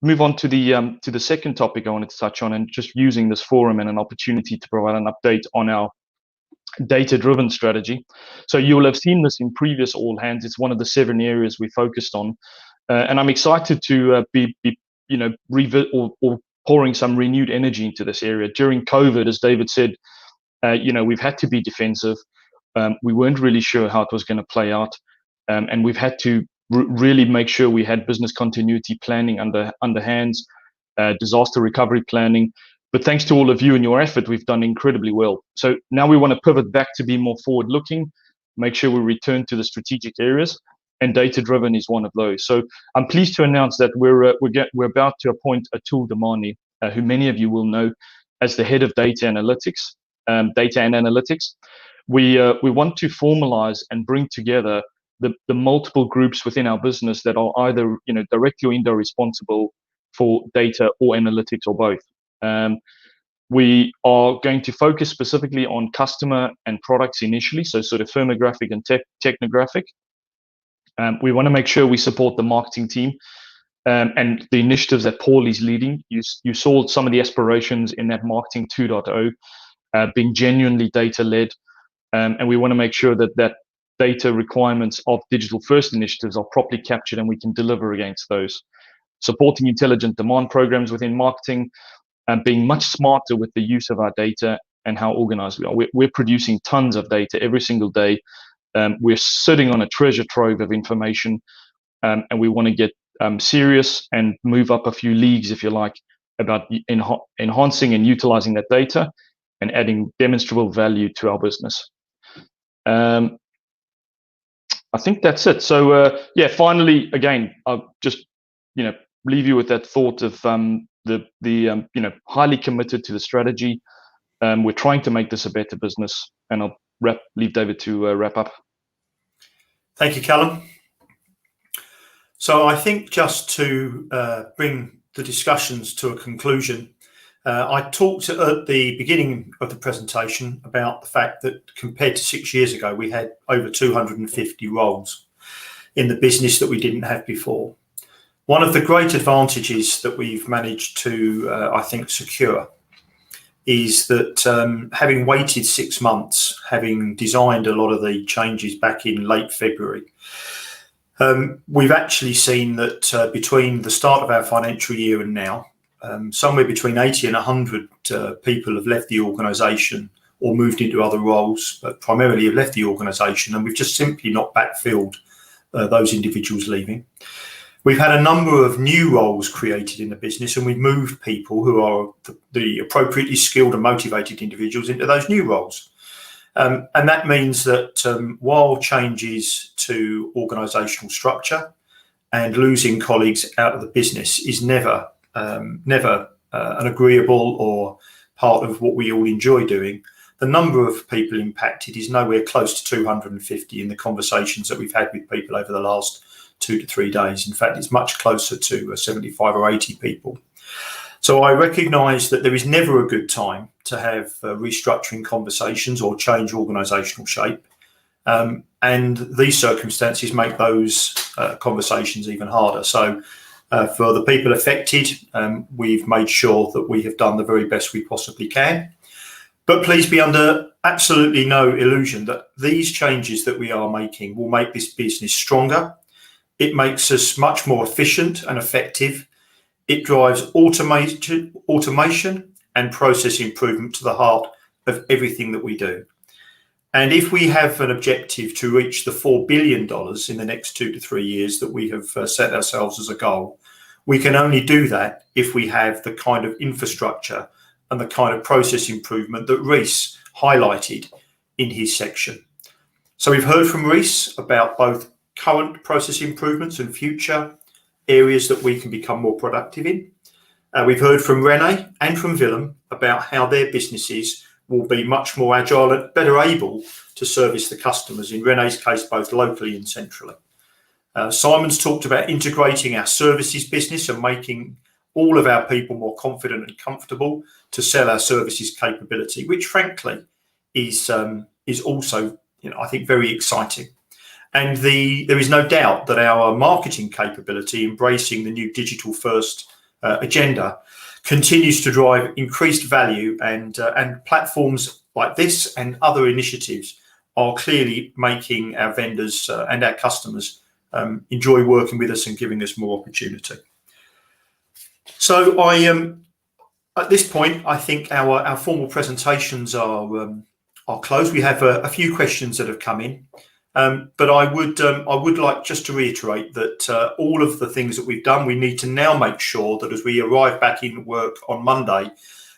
[SPEAKER 7] move on to the second topic I wanted to touch on, and just using this forum and an opportunity to provide an update on our data-driven strategy. So you will have seen this in previous all hands. It's one of the 7 areas we focused on, and I'm excited to be pouring some renewed energy into this area. During COVID, as David said, we've had to be defensive. We weren't really sure how it was going to play out, and we've had to really make sure we had business continuity planning under hands, disaster recovery planning. But thanks to all of you and your effort, we've done incredibly well. So now we want to pivot back to be more forward-looking, make sure we return to the strategic areas, and data-driven is one of those. So I'm pleased to announce that we're about to appoint Atul Damani, who many of you will know as the head of data and analytics. We want to formalize and bring together the multiple groups within our business that are either directly or indirectly responsible for data or analytics or both. We are going to focus specifically on customer and products initially, so sort of firmographic and technographic. We want to make sure we support the marketing team and the initiatives that Paul is leading. You saw some of the aspirations in that Marketing 2.0 being genuinely data-led, and we want to make sure that data requirements of digital-first initiatives are properly captured and we can deliver against those. Supporting intelligent demand programs within marketing, and being much smarter with the use of our data and how organized we are. We're producing tons of data every single day. We're sitting on a treasure trove of information, and we want to get serious and move up a few leagues, if you like, about enhancing and utilizing that data and adding demonstrable value to our business. I think that's it. So finally, again, I'll just leave you with that thought of the highly committed to the strategy. We're trying to make this a better business, and I'll leave David to wrap up.
[SPEAKER 1] Thank you, Callum. So I think just to bring the discussions to a conclusion, I talked at the beginning of the presentation about the fact that compared to 6 years ago, we had over 250 roles in the business that we didn't have before. One of the great advantages that we've managed to, I think, secure is that having waited 6 months, having designed a lot of the changes back in late February, we've actually seen that between the start of our financial year and now, somewhere between 80 and 100 people have left the organisation or moved into other roles, but primarily have left the organisation, and we've just simply not backfilled those individuals leaving. We've had a number of new roles created in the business, and we've moved people who are the appropriately skilled and motivated individuals into those new roles. And that means that while changes to organisational structure and losing colleagues out of the business is never an agreeable or part of what we all enjoy doing, the number of people impacted is nowhere close to 250 in the conversations that we've had with people over the last 2 to 3 days. In fact, it's much closer to 75 or 80 people. So I recognise that there is never a good time to have restructuring conversations or change organisational shape. And these circumstances make those conversations even harder. So for the people affected, we've made sure that we have done the very best we possibly can. But please be under absolutely no illusion that these changes that we are making will make this business stronger. It makes us much more efficient and effective. It drives automation and process improvement to the heart of everything that we do. And if we have an objective to reach the $4 billion in the next 2 to 3 years that we have set ourselves as a goal, we can only do that if we have the kind of infrastructure and the kind of process improvement that Rhys highlighted in his section. So we've heard from Rhys about both current process improvements and future areas that we can become more productive in. We've heard from Rene and from Willem about how their businesses will be much more agile and better able to service the customers, in Rene's case, both locally and centrally. Simon's talked about integrating our services business and making all of our people more confident and comfortable to sell our services capability, which frankly is also, I think, very exciting. And there is no doubt that our marketing capability, embracing the new digital first agenda, continues to drive increased value, and platforms like this and other initiatives are clearly making our vendors and our customers enjoy working with us and giving us more opportunity. So at this point, I think our formal presentations are closed. We have a few questions that have come in. But I would like just to reiterate that all of the things that we've done, we need to now make sure that as we arrive back in work on Monday,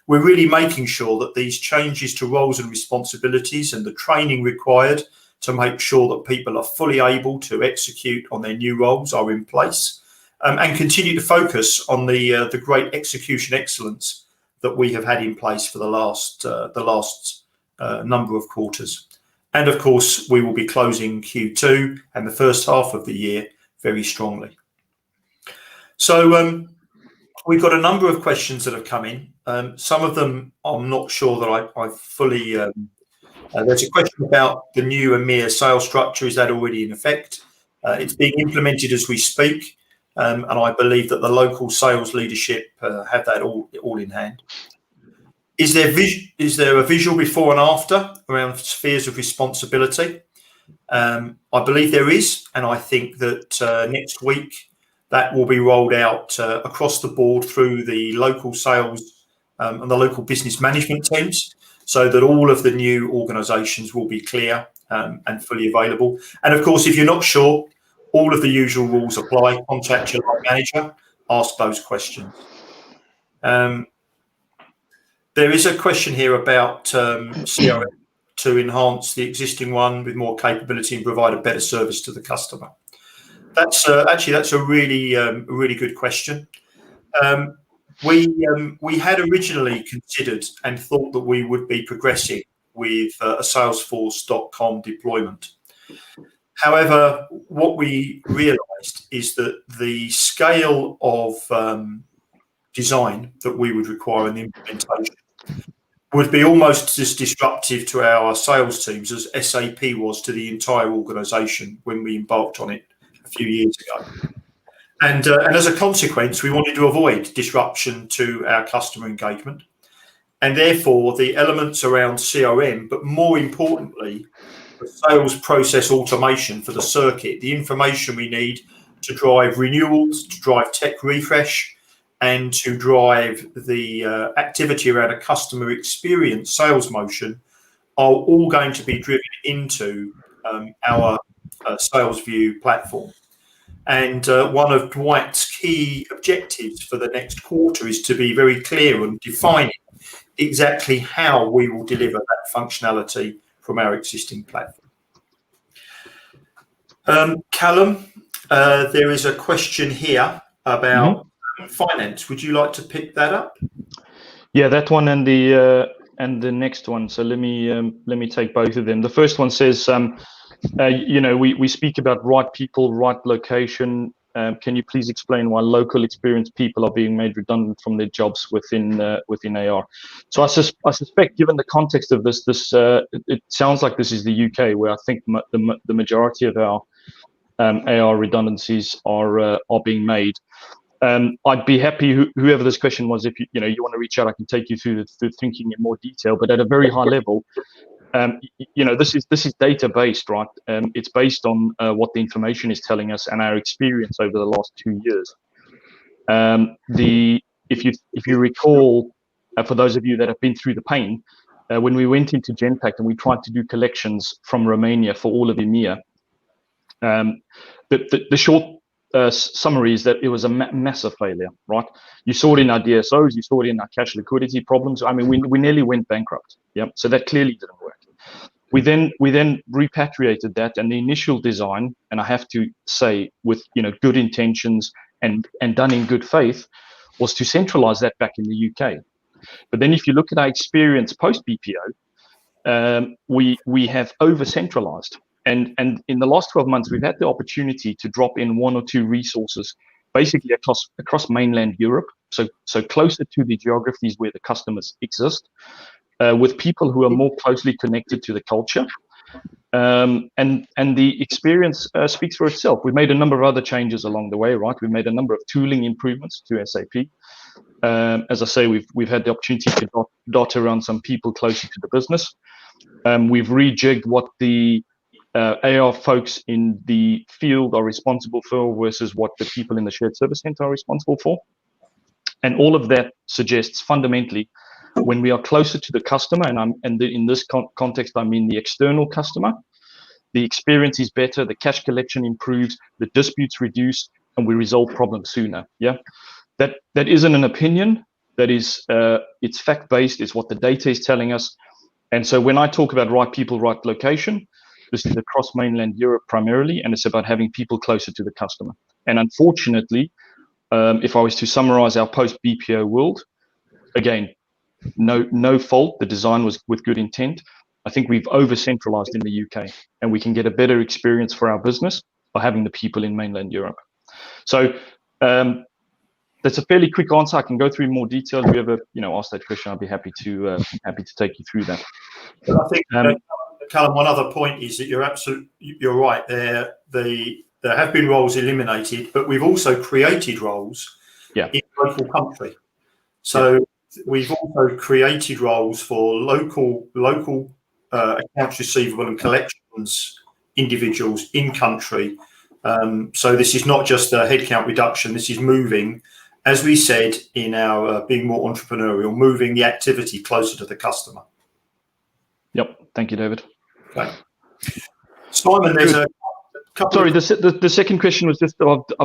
[SPEAKER 1] we're really making sure that these changes to roles and responsibilities and the training required to make sure that people are fully able to execute on their new roles are in place, and continue to focus on the great execution excellence that we have had in place for the last number of quarters. And of course, we will be closing Q2 and the first half of the year very strongly. So we've got a number of questions that have come in. Some of them I'm not sure that I fully... there's a question about the new EMEA sales structure. Is that already in effect? It's being implemented as we speak. And I believe that the local sales leadership have that all in hand. Is there a visual before and after around spheres of responsibility? I believe there is, and I think that next week that will be rolled out across the board through the local sales and the local business management teams, so that all of the new organisations will be clear and fully available. And of course, if you're not sure, all of the usual rules apply. Contact your line manager, ask those questions. There is a question here about CRM to enhance the existing one with more capability and provide a better service to the customer. That's a really good question. We had originally considered and thought that we would be progressing with a Salesforce.com deployment. However, what we realised is that the scale of design that we would require in the implementation would be almost as disruptive to our sales teams as SAP was to the entire organisation when we embarked on it a few years ago. And as a consequence, we wanted to avoid disruption to our customer engagement. And therefore, the elements around CRM, but more importantly, the sales process automation for the circuit, the information we need to drive renewals, to drive tech refresh, and to drive the activity around a customer experience sales motion are all going to be driven into our SalesView platform. And one of Dwight's key objectives for the next quarter is to be very clear on defining exactly how we will deliver that functionality from our existing platform. Callum, there is a question here about finance. Would you like to pick that up?
[SPEAKER 7] Yeah, that one and the next one. So let me take both of them. The first one says, you know, we speak about right people, right location. Can you please explain why local experienced people are being made redundant from their jobs within AR? So I suspect, given the context of this, it sounds like this is the UK, where I think the majority of our AR redundancies are being made. I'd be happy, whoever this question was, if you want to reach out, I can take you through the thinking in more detail. But at a very high level, you know, this is data based, right? It's based on what the information is telling us and our experience over the last 2 years. If you recall, for those of you that have been through the pain, when we went into Genpact and we tried to do collections from Romania for all of EMEA, the short summary is that it was a massive failure, right? You saw it in our DSOs, you saw it in our cash liquidity problems. I mean, we nearly went bankrupt. Yeah, so that clearly didn't work. We then repatriated that, and the initial design, and I have to say, with good intentions and done in good faith, was to centralize that back in the UK. But then, if you look at our experience post BPO, we have over centralized. And in the last 12 months, we've had the opportunity to drop in 1 or 2 resources, basically across mainland Europe, so closer to the geographies where the customers exist, with people who are more closely connected to the culture. And the experience speaks for itself. We've made a number of other changes along the way, right? We've made a number of tooling improvements to SAP. As I say, we've had the opportunity to dot around some people closer to the business. We've rejigged what the AR folks in the field are responsible for versus what the people in the shared service center are responsible for. And all of that suggests fundamentally, when we are closer to the customer, and in this context, I mean the external customer, the experience is better, the cash collection improves, the disputes reduce, and we resolve problems sooner. Yeah, that isn't an opinion. That is, it's fact-based. It's what the data is telling us. And so when I talk about right people, right location, this is across mainland Europe primarily, and it's about having people closer to the customer. And unfortunately, if I was to summarize our post-BPO world, again, no fault, the design was with good intent. I think we've over-centralized in the UK, and we can get a better experience for our business by having the people in mainland Europe. So that's a fairly quick answer. I can go through more detail. If you ever ask that question, I'll be happy to take you through that.
[SPEAKER 1] I think, Callum, one other point is that you're right. There have been roles eliminated, but we've also created roles in local country. So we've also created roles for local accounts receivable and collections individuals in country. So this is not just a headcount reduction. This is moving, as we said in our being more entrepreneurial, moving the activity closer to the customer.
[SPEAKER 7] Yep. Thank you, David.
[SPEAKER 1] Okay. Simon, there's a couple.
[SPEAKER 7] Sorry, the second question was just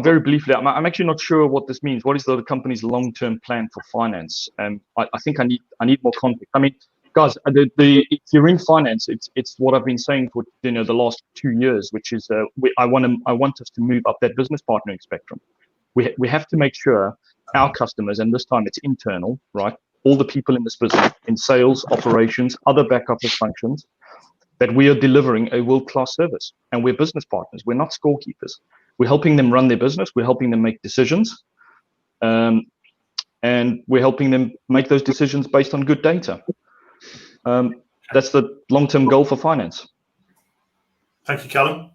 [SPEAKER 7] very briefly. I'm actually not sure what this means. What is the company's long-term plan for finance? And I think I need more context. I mean, guys, if you're in finance, it's what I've been saying for the last 2 years, which is I want us to move up that business partnering spectrum. We have to make sure our customers, and this time it's internal, right? All the people in this business, in sales, operations, other back office functions, that we are delivering a world-class service. And we're business partners. We're not scorekeepers. We're helping them run their business. We're helping them make decisions. And we're helping them make those decisions based on good data. That's the long-term goal for finance.
[SPEAKER 1] Thank you, Callum.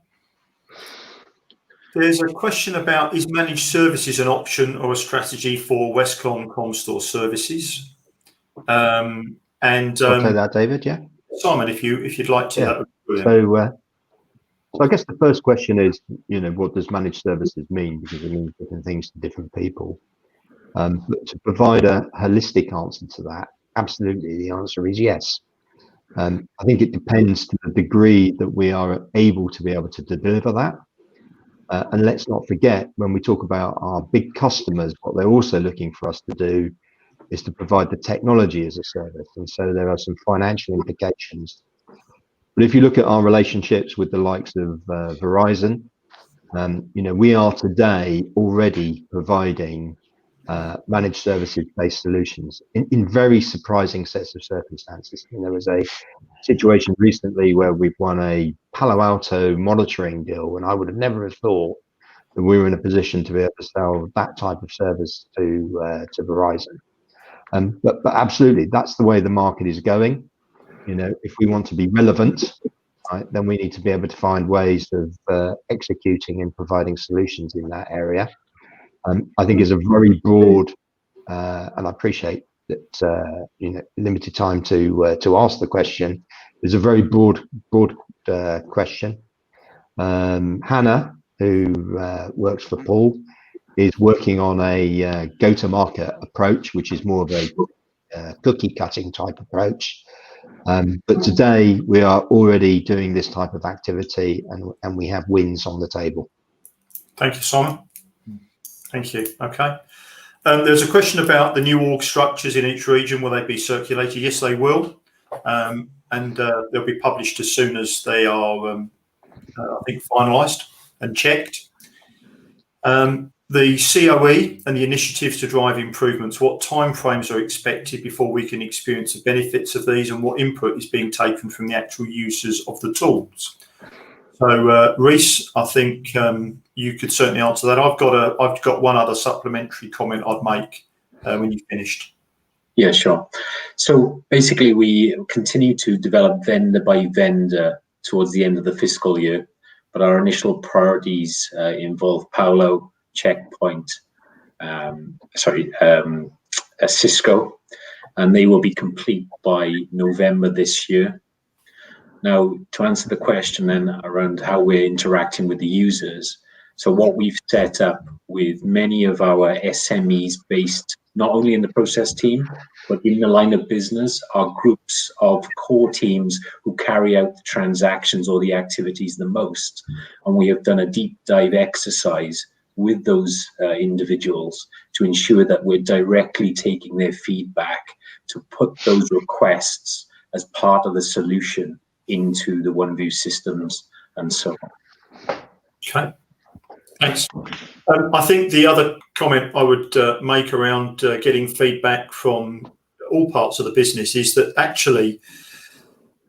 [SPEAKER 1] There's a question about, is managed services an option or a strategy for Westcon Comstore services?
[SPEAKER 4] I'll take that, David, yeah.
[SPEAKER 1] Simon, if you'd like to.
[SPEAKER 4] Yeah. So I guess the first question is, what does managed services mean? Because it means different things to different people. But to provide a holistic answer to that, absolutely, the answer is yes. I think it depends to the degree that we are able to deliver that. And let's not forget, when we talk about our big customers, what they're also looking for us to do is to provide the technology as a service. And so there are some financial implications. But if you look at our relationships with the likes of Verizon, we are today already providing managed services-based solutions in very surprising sets of circumstances. There was a situation recently where we've won a Palo Alto monitoring deal, and I would have never have thought that we were in a position to be able to sell that type of service to Verizon. But absolutely, that's the way the market is going. If we want to be relevant, right, then we need to be able to find ways of executing and providing solutions in that area. I think is a very broad, and I appreciate that limited time to ask the question. It's a very broad question. Hannah, who works for Paul, is working on a go-to-market approach, which is more of a cookie-cutting type approach. But today we are already doing this type of activity, and we have wins on the table.
[SPEAKER 1] Thank you, Simon. Thank you. Okay. There's a question about the new org structures in each region. Will they be circulated? Yes, they will. And they'll be published as soon as they are, I think, finalised and checked. The COE and the initiatives to drive improvements, what timeframes are expected before we can experience the benefits of these, and what input is being taken from the actual users of the tools? So, Rhys, I think you could certainly answer that. I've got one other supplementary comment I'd make when you've finished.
[SPEAKER 3] Yeah, sure. So basically, we continue to develop vendor by vendor towards the end of the fiscal year, but our initial priorities involve Paolo, Checkpoint, Cisco, and they will be complete by November this year. Now, to answer the question then around how we're interacting with the users, so what we've set up with many of our SMEs based not only in the process team, but in the line of business, are groups of core teams who carry out the transactions or the activities the most. And we have done a deep dive exercise with those individuals to ensure that we're directly taking their feedback to put those requests as part of the solution into the OneView systems and so on.
[SPEAKER 1] Okay, thanks. I think the other comment I would make around getting feedback from all parts of the business is that actually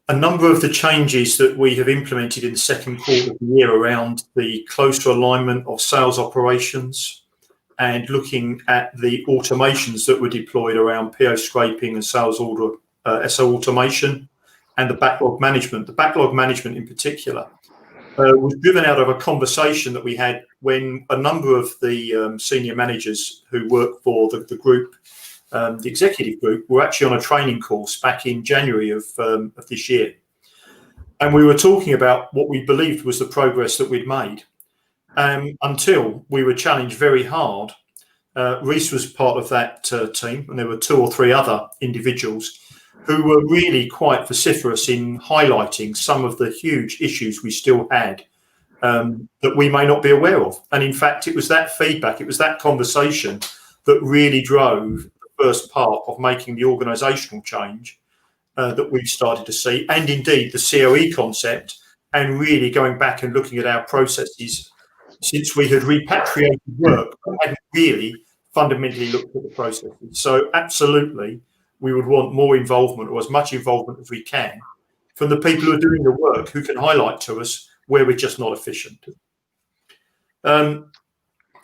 [SPEAKER 1] a number of the changes that we have implemented in the second quarter of the year around the closer alignment of sales operations and looking at the automations that were deployed around PO scraping and sales order SO automation and the backlog management in particular, was driven out of a conversation that we had when a number of the senior managers who work for the group, the executive group, were actually on a training course back in January of this year. And we were talking about what we believed was the progress that we'd made until we were challenged very hard. Rhys was part of that team, and there were 2 or 3 other individuals who were really quite vociferous in highlighting some of the huge issues we still had that we may not be aware of. And in fact, it was that feedback, it was that conversation that really drove the first part of making the organisational change that we started to see, and indeed the COE concept, and really going back and looking at our processes since we had repatriated work, but hadn't really fundamentally looked at the processes. So absolutely, we would want more involvement, or as much involvement as we can, from the people who are doing the work, who can highlight to us where we're just not efficient.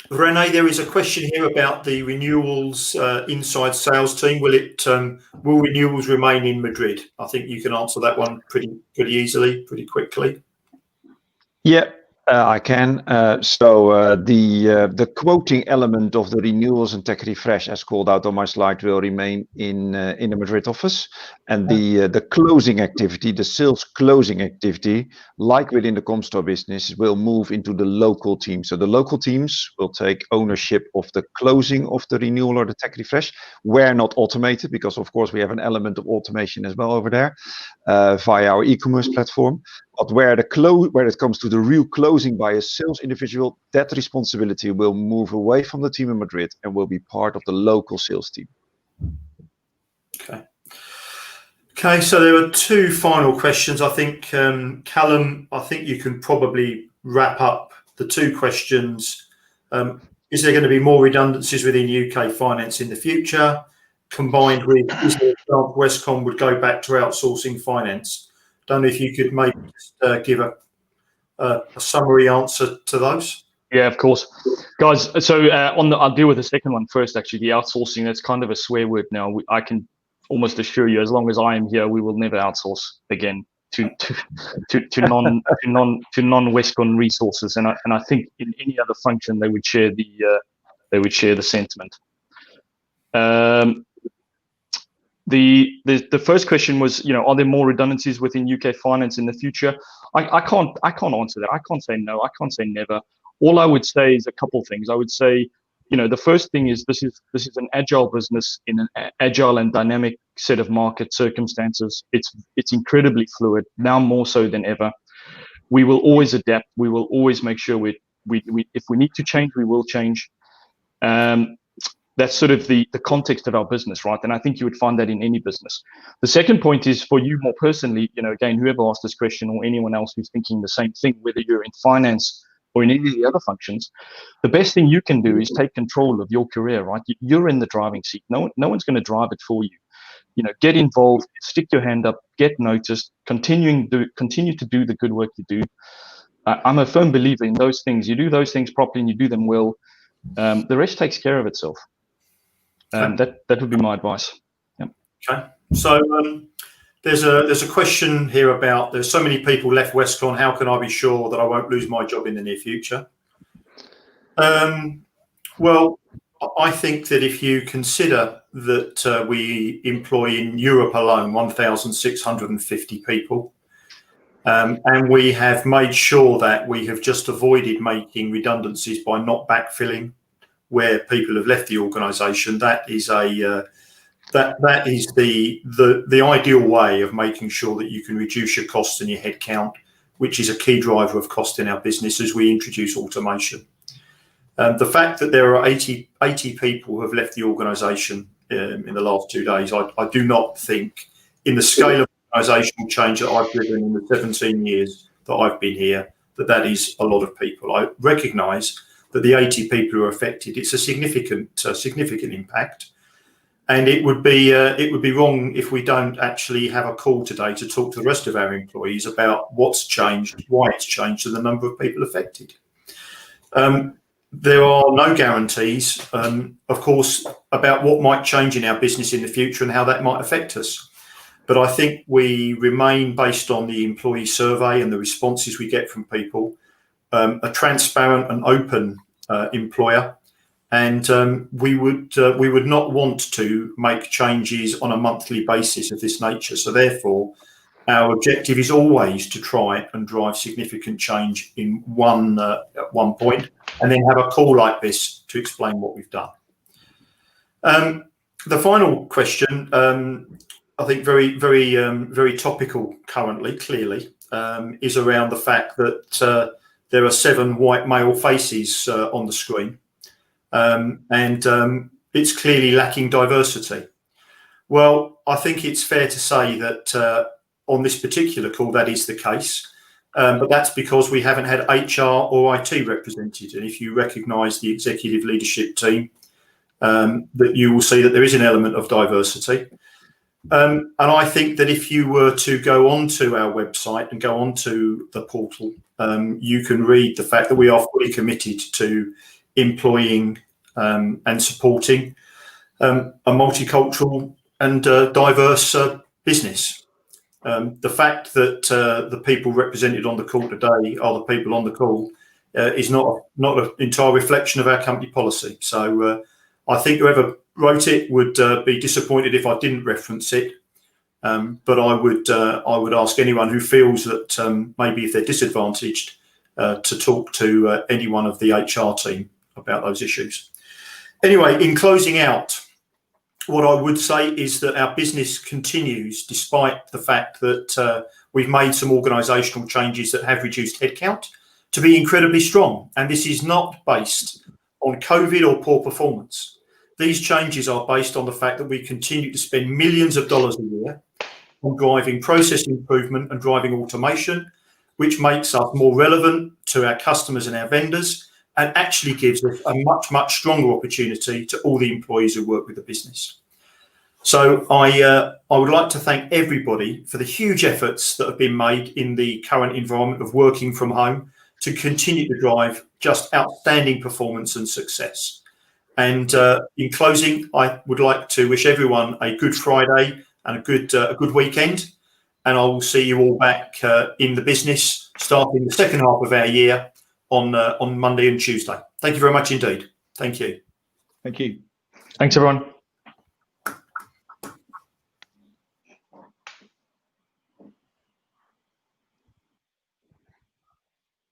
[SPEAKER 1] Renee, there is a question here about the renewals inside sales team. Will renewals remain in Madrid? I think you can answer that one pretty easily, pretty quickly.
[SPEAKER 7] Yeah,
[SPEAKER 2] I can. The quoting element of the renewals and tech refresh, as called out on my slide, will remain in the Madrid office, and the closing activity, the sales closing activity, like within the Comstar business, will move into the local team. So the local teams will take ownership of the closing of the renewal or the tech refresh, where not automated, because of course we have an element of automation as well over there via our e-commerce platform. But where it comes to the real closing by a sales individual, that responsibility will move away from the team in Madrid and will be part of the local sales team.
[SPEAKER 1] Okay, so there are two final questions. I think, Callum, I think you can probably wrap up the two questions. Is there going to be more redundancies within UK finance in the future, combined with, is there a chance Westcon would go back to outsourcing finance? Don't know if you could maybe just give a summary answer to those.
[SPEAKER 7] Yeah, of course, guys. So I'll deal with the second one first. Actually, the outsourcing, that's kind of a swear word now. I can almost assure you, as long as I am here, we will never outsource again to non-Westcon resources. And I think in any other function they would share the sentiment. The first question was, are there more redundancies within UK finance in the future? I can't answer that. I can't say no. I can't say never. All I would say is a couple things. I would say, the first thing is this is an agile business in an agile and dynamic set of market circumstances. It's incredibly fluid, now more so than ever. We will always adapt. We will always make sure we if we need to change, we will change. That's sort of the context of our business, right? And I think you would find that in any business. The second point is for you more personally, again, whoever asked this question or anyone else who's thinking the same thing, whether you're in finance or in any of the other functions, the best thing you can do is take control of your career, right? You're in the driving seat. No one's going to drive it for you. Get involved, stick your hand up, get noticed, continue to do the good work you do. I'm a firm believer in those things. You do those things properly and you do them well. The rest takes care of itself. That would be my advice. Yeah.
[SPEAKER 1] Okay. So there's a question here about, there's so many people left Westcon. How can I be sure that I won't lose my job in the near future? Well, I think that if you consider that we employ in Europe alone 1,650 people, and we have made sure that we have just avoided making redundancies by not backfilling where people have left the organisation, that is that is the ideal way of making sure that you can reduce your costs and your headcount, which is a key driver of cost in our business as we introduce automation. The fact that there are 80 people who have left the organisation in the last 2 days, I do not think, in the scale of organisational change that I've driven in the 17 years that I've been here, that is a lot of people. I recognise that the 80 people who are affected, it's a significant impact, and it would be wrong if we don't actually have a call today to talk to the rest of our employees about what's changed, why it's changed, and the number of people affected. There are no guarantees, of course, about what might change in our business in the future and how that might affect us. But I think we remain, based on the employee survey and the responses we get from people, a transparent and open employer, and we would not want to make changes on a monthly basis of this nature. So therefore, our objective is always to try and drive significant change in at one point, and then have a call like this to explain what we've done. The final question, I think very topical currently, clearly, is around the fact that there are 7 white male faces on the screen, and it's clearly lacking diversity. Well, I think it's fair to say that on this particular call that is the case, but that's because we haven't had HR or IT represented. And if you recognise the executive leadership team, that you will see that there is an element of diversity. And I think that if you were to go onto our website and go onto the portal, you can read the fact that we are fully committed to employing and supporting a multicultural and diverse business. The fact that the people represented on the call today are the people on the call is not an entire reflection of our company policy. So I think whoever wrote it would be disappointed if I didn't reference it. But I would ask anyone who feels that maybe if they're disadvantaged to talk to any one of the HR team about those issues. Anyway, in closing out, what I would say is that our business continues despite the fact that we've made some organisational changes that have reduced headcount to be incredibly strong. And this is not based on COVID or poor performance. These changes are based on the fact that we continue to spend millions of dollars a year on driving process improvement and driving automation, which makes us more relevant to our customers and our vendors, and actually gives us a much, much stronger opportunity to all the employees who work with the business. So I would like to thank everybody for the huge efforts that have been made in the current environment of working from home to continue to drive just outstanding performance and success. And in closing, I would like to wish everyone a good Friday and a good weekend. And I will see you all back in the business starting the second half of our year on Monday and Tuesday. Thank you very much indeed. Thank you.
[SPEAKER 5] Thank you.
[SPEAKER 7] Thanks, everyone.